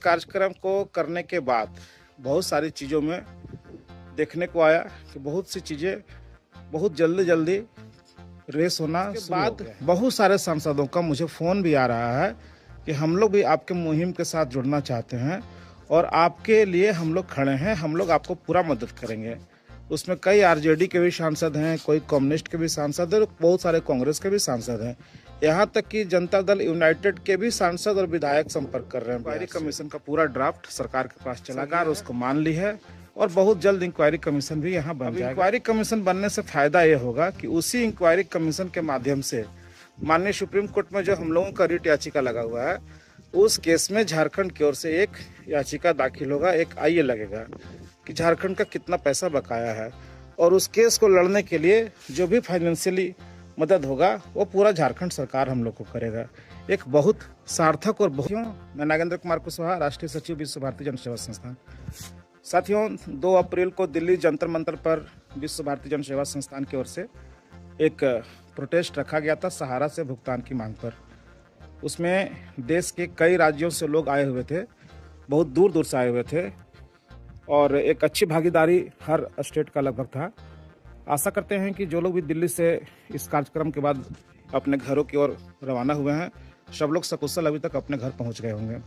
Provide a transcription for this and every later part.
कार्यक्रम को करने के बाद बहुत सारी चीज़ों में देखने को आया कि बहुत सी चीज़ें बहुत जल्दी जल्दी रेस होना शुरू हो गया है। बहुत सारे सांसदों का मुझे फ़ोन भी आ रहा है कि हम लोग भी आपके मुहिम के साथ जुड़ना चाहते हैं और आपके लिए हम लोग खड़े हैं, हम लोग आपको पूरा मदद करेंगे। उसमें कई आरजेडी के भी सांसद हैं, कोई कम्युनिस्ट के भी सांसद हैं और बहुत सारे कांग्रेस के भी सांसद हैं। यहाँ तक कि जनता दल यूनाइटेड के भी सांसद और विधायक संपर्क कर रहे हैं। इंक्वायरी कमीशन का पूरा ड्राफ्ट सरकार के पास चला गया और उसको मान ली है और बहुत जल्द इंक्वायरी कमीशन भी यहाँ बन जाएगा। इंक्वायरी कमीशन बनने से फायदा ये होगा कि उसी इंक्वायरी कमीशन के माध्यम से माननीय सुप्रीम कोर्ट में जो हम लोगों का रिट याचिका लगा हुआ है, उस केस में झारखंड की ओर से एक याचिका दाखिल होगा, एक आईए लगेगा कि झारखंड का कितना पैसा बकाया है और उस केस को लड़ने के लिए जो भी फाइनेंशियली मदद होगा वो पूरा झारखंड सरकार हम लोग को करेगा। एक बहुत सार्थक और मैं नागेंद्र कुमार कुशवाहा, राष्ट्रीय सचिव विश्व भारती जन सेवा संस्थान। साथियों, 2 अप्रैल को दिल्ली जंतर मंतर पर विश्व भारती जन सेवा संस्थान की ओर से एक प्रोटेस्ट रखा गया था सहारा से भुगतान की मांग पर। उसमें देश के कई राज्यों से लोग आए हुए थे, बहुत दूर दूर से आए हुए थे और एक अच्छी भागीदारी हर स्टेट का लगभग था। आशा करते हैं कि जो लोग भी दिल्ली से इस कार्यक्रम के बाद अपने घरों की ओर रवाना हुए हैं, सब लोग सकुशल अभी तक अपने घर पहुंच गए होंगे।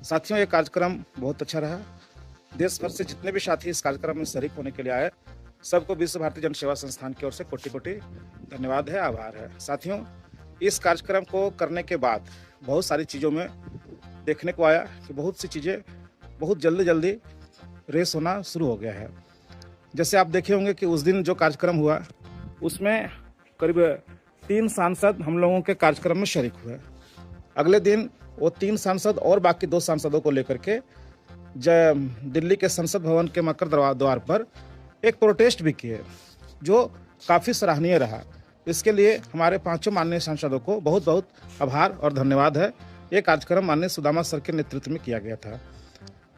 साथियों, ये कार्यक्रम बहुत अच्छा रहा। देश भर से जितने भी साथी इस कार्यक्रम में शरीक होने के लिए आए, सबको विश्व भारती जन सेवा संस्थान की ओर से कोटि कोटि धन्यवाद है, आभार है। साथियों, इस कार्यक्रम को करने के बाद बहुत सारी चीज़ों में देखने को आया कि बहुत सी चीज़ें बहुत जल्दी जल्दी रेस होना शुरू हो गया है। जैसे आप देखे होंगे कि उस दिन जो कार्यक्रम हुआ उसमें करीब 3 सांसद हम लोगों के कार्यक्रम में शरीक हुए। अगले दिन वो 3 सांसद और बाकी 2 सांसदों को लेकर के दिल्ली के संसद भवन के मकर द्वार पर एक प्रोटेस्ट भी किए, जो काफ़ी सराहनीय रहा। इसके लिए हमारे 5 माननीय सांसदों को बहुत बहुत आभार और धन्यवाद है। ये कार्यक्रम माननीय सुदामा सर के नेतृत्व में किया गया था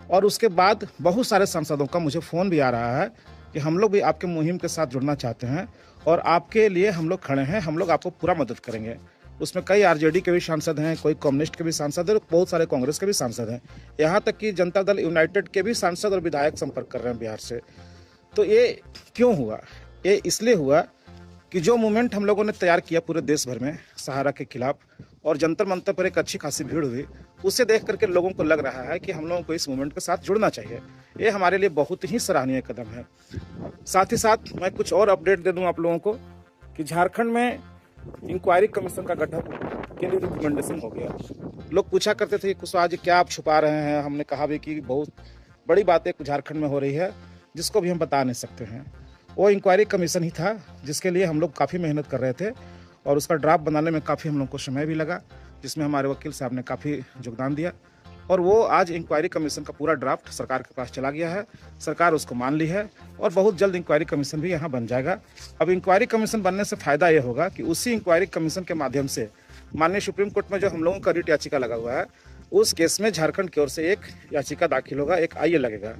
और उसके बाद बहुत सारे सांसदों का मुझे फ़ोन भी आ रहा है कि हम लोग भी आपके मुहिम के साथ जुड़ना चाहते हैं और आपके लिए हम लोग खड़े हैं, हम लोग आपको पूरा मदद करेंगे। उसमें कई आरजेडी के भी सांसद हैं, कोई कम्युनिस्ट के भी सांसद हैं और बहुत सारे कांग्रेस के भी सांसद हैं। यहाँ तक कि जनता दल यूनाइटेड के भी सांसद और विधायक संपर्क कर रहे हैं बिहार से। तो ये क्यों हुआ? ये इसलिए हुआ कि जो मूवमेंट हम लोगों ने तैयार किया पूरे देश भर में सहारा के खिलाफ और जंतर मंतर पर एक अच्छी खासी भीड़ हुई, उसे देख करके लोगों को लग रहा है कि हम लोगों को इस मूवमेंट के साथ जुड़ना चाहिए। ये हमारे लिए बहुत ही सराहनीय कदम है। साथ ही साथ मैं कुछ और अपडेट दे दूं आप लोगों को कि झारखंड में इंक्वायरी कमीशन का गठन के लिए रिकमेंडेशन हो गया। लोग पूछा करते थे कि कुशवाहा जी क्या आप छुपा रहे हैं? हमने कहा भी कि बहुत बड़ी बातें झारखंड में हो रही है जिसको भी हम बता नहीं सकते हैं। वो इंक्वायरी कमीशन ही था जिसके लिए हम लोग काफ़ी मेहनत कर रहे थे और उसका ड्राफ्ट बनाने में काफ़ी हम लोग को समय भी लगा, जिसमें हमारे वकील साहब ने काफ़ी योगदान दिया और वो आज इंक्वायरी कमीशन का पूरा ड्राफ्ट सरकार के पास चला गया है। सरकार उसको मान ली है और बहुत जल्द इंक्वायरी कमीशन भी यहाँ बन जाएगा। अब इंक्वायरी कमीशन बनने से फायदा ये होगा कि उसी इंक्वायरी कमीशन के माध्यम से माननीय सुप्रीम कोर्ट में जो हम लोगों का रिट याचिका लगा हुआ है, उस केस में झारखंड की ओर से एक याचिका दाखिल होगा, एक आईए लगेगा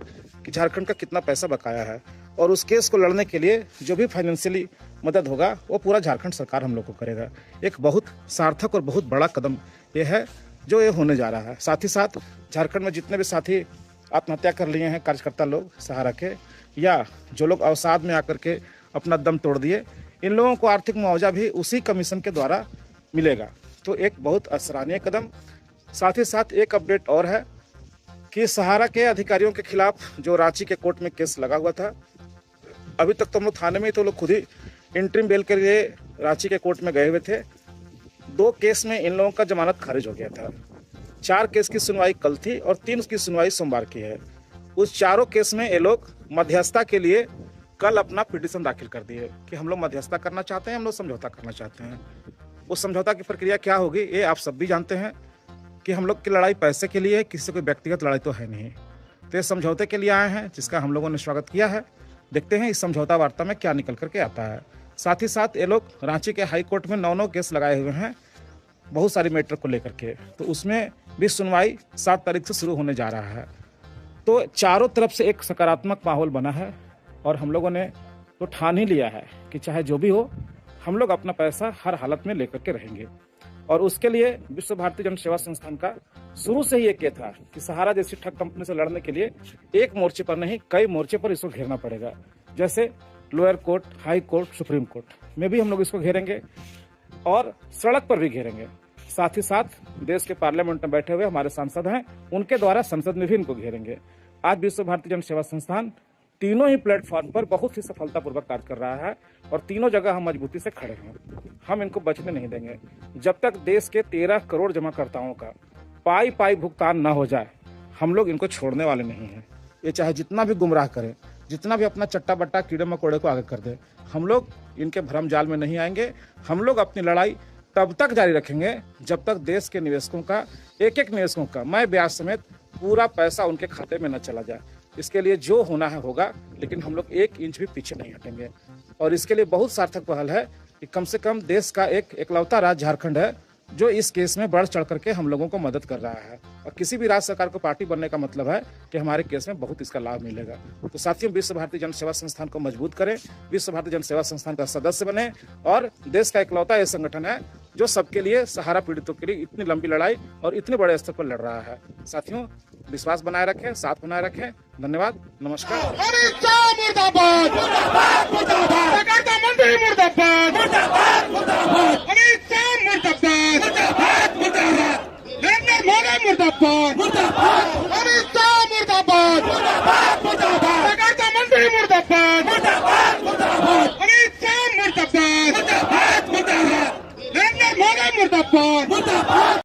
कि झारखंड का कितना पैसा बकाया है और उस केस को लड़ने के लिए जो भी फाइनेंशियली मदद होगा वो पूरा झारखंड सरकार हम लोग को करेगा। एक बहुत सार्थक और बहुत बड़ा कदम ये है जो ये होने जा रहा है। साथ ही साथ झारखंड में जितने भी साथी आत्महत्या कर लिए हैं कार्यकर्ता लोग सहारा के, या जो लोग अवसाद में आकर के अपना दम तोड़ दिए, इन लोगों को आर्थिक मुआवजा भी उसी कमीशन के द्वारा मिलेगा। तो एक बहुत सराहनीय कदम। साथ ही साथ एक अपडेट और है कि सहारा के अधिकारियों के खिलाफ जो रांची के कोर्ट में केस लगा हुआ था, अभी तक तो हम लोग थाने में ही तो लोग खुद ही इंटरिम बेल के लिए रांची के कोर्ट में गए हुए थे। 2 केस में इन लोगों का जमानत खारिज हो गया था। 4 केस की सुनवाई कल थी और 3 की सुनवाई सोमवार की है। उस चारों केस में ये लोग मध्यस्थता के लिए कल अपना पिटीशन दाखिल कर दिए कि हम लोग मध्यस्थता करना चाहते हैं, हम लोग समझौता करना चाहते हैं। उस समझौता की प्रक्रिया क्या होगी ये आप सब भी जानते हैं कि हम लोग की लड़ाई पैसे के लिए है, किसी से कोई व्यक्तिगत लड़ाई तो है नहीं। तो ये समझौते के लिए आए हैं जिसका हम लोगों ने स्वागत किया है। देखते हैं इस समझौता वार्ता में क्या निकल करके आता है। साथ ही साथ ये लोग रांची के हाई कोर्ट में 9 केस लगाए हुए हैं बहुत सारी मैटर को लेकर के, तो उसमें भी सुनवाई 7 तारीख से शुरू होने जा रहा है। तो चारों तरफ से एक सकारात्मक माहौल बना है और हम लोगों ने तो ठान ही लिया है कि चाहे जो भी हो हम लोग अपना पैसा हर हालत में लेकर के रहेंगे और उसके लिए विश्व भारती जन सेवा संस्थान का शुरू से ही एक ये था कि सहारा जैसी ठग कंपनी से लड़ने के लिए एक मोर्चे पर नहीं, कई मोर्चे पर इसको घेरना पड़ेगा। जैसे lower court, high court, supreme court में भी हम लोग इसको घेरेंगे और सड़क पर भी घेरेंगे। साथ ही साथ देश के पार्लियामेंट में बैठे हुए हमारे सांसद हैं, उनके द्वारा संसद में भी इनको घेरेंगे। आज विश्व भारती जन सेवा संस्थान तीनों ही प्लेटफॉर्म पर बहुत ही सफलतापूर्वक कार्य कर रहा है और तीनों जगह हम मजबूती से खड़े हैं। हम इनको बचने नहीं देंगे। जब तक देश के 13 करोड़ जमाकर्ताओं का पाई पाई भुगतान न हो जाए, हम लोग इनको छोड़ने वाले नहीं हैं। ये चाहे जितना भी गुमराह करें, जितना भी अपना चट्टा बट्टा कीड़े मकोड़े को आगे कर दे, हम लोग इनके भ्रम जाल में नहीं आएंगे। हम लोग अपनी लड़ाई तब तक जारी रखेंगे जब तक देश के निवेशकों का, एक एक निवेशकों का, मैं ब्याज समेत पूरा पैसा उनके खाते में न चला जाए। इसके लिए जो होना है होगा, लेकिन हम लोग 1 इंच भी पीछे नहीं हटेंगे। और इसके लिए बहुत सार्थक पहल है कि कम से कम देश का एक इकलौता राज्य झारखंड है जो इस केस में बढ़ चढ़ करके हम लोगों को मदद कर रहा है। और किसी भी राज्य सरकार को पार्टी बनने का मतलब है कि हमारे केस में बहुत इसका लाभ मिलेगा। तो साथियों, विश्व भारती जन सेवा संस्थान को मजबूत करें, विश्व भारती जन सेवा संस्थान का सदस्य बने और देश का इकलौता ये संगठन है जो सबके लिए, सहारा पीड़ितों के लिए इतनी लंबी लड़ाई और इतने बड़े स्तर पर लड़ रहा है। साथियों, विश्वास बनाए रखें, साथ बनाए रखें। धन्यवाद, नमस्कार। मुर्दाबाद।